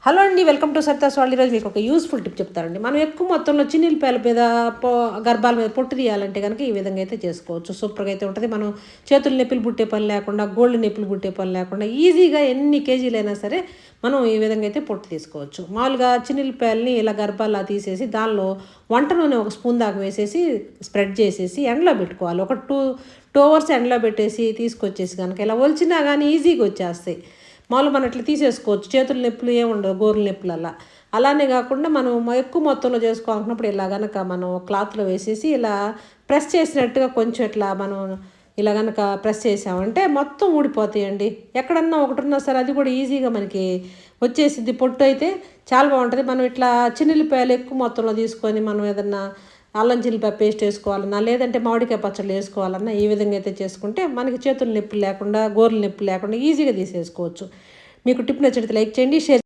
Hello అండి, welcome to Saritha's వాళ్ళు. ఈరోజు మీకు ఒక యూస్ఫుల్ టిప్ చెప్తారండి. మనం ఎక్కువ మొత్తంలో చిన్నిల్లిపాయల మీద గర్భాల మీద పొట్టు తీయాలంటే కనుక ఈ విధంగా అయితే చేసుకోవచ్చు. సూపర్గా అయితే ఉంటుంది. మనం చేతులు నొప్పులు పుట్టే పని లేకుండా, గోల్డ్ నొప్పులు పుట్టే పని లేకుండా ఈజీగా ఎన్ని కేజీలైనా సరే మనం ఈ విధంగా అయితే పొట్టు తీసుకోవచ్చు. మామూలుగా చిన్నిల్లిపాయలని ఇలా గర్భాలా తీసేసి దానిలో వంట నూనె ఒక స్పూన్ దాకా వేసేసి స్ప్రెడ్ చేసేసి ఎండలో పెట్టుకోవాలి. ఒక టూ అవర్స్ ఎండలో పెట్టేసి తీసుకొచ్చేసి కనుక ఇలా ఒలిచినా కానీ ఈజీగా వచ్చేస్తాయి. మామూలు మనం ఇట్లా తీసేసుకోవచ్చు. చేతుల నొప్పులు ఏముండవు, గోరుల నొప్పులల్లా. అలానే కాకుండా మనం ఎక్కువ మొత్తంలో చేసుకోవాలనుకున్నప్పుడు ఇలా కనుక మనం క్లాత్లో వేసేసి ఇలా ప్రెస్ చేసినట్టుగా కొంచెం ఇట్లా మనం ఇలా కనుక ప్రెస్ చేసామంటే మొత్తం ఊడిపోతాయండి. ఎక్కడన్నా ఒకటి ఉన్నా సరే అది కూడా ఈజీగా మనకి వచ్చేసిద్ది. పొట్టు అయితే చాలా బాగుంటుంది. మనం ఇట్లా చిన్నుల్లిపాయలు ఎక్కువ మొత్తంలో తీసుకొని మనం ఏదన్నా అల్లం చిల్లిపాయ పేస్ట్ వేసుకోవాలన్నా, లేదంటే మామిడికాయ పచ్చళ్ళు వేసుకోవాలన్నా ఈ విధంగా అయితే చేసుకుంటే మనకి చేతుల నొప్పి లేకుండా, గోర్ల నొప్పి లేకుండా ఈజీగా తీసేసుకోవచ్చు. మీకు టిప్ నచ్చితే లైక్ చేయండి, షేర్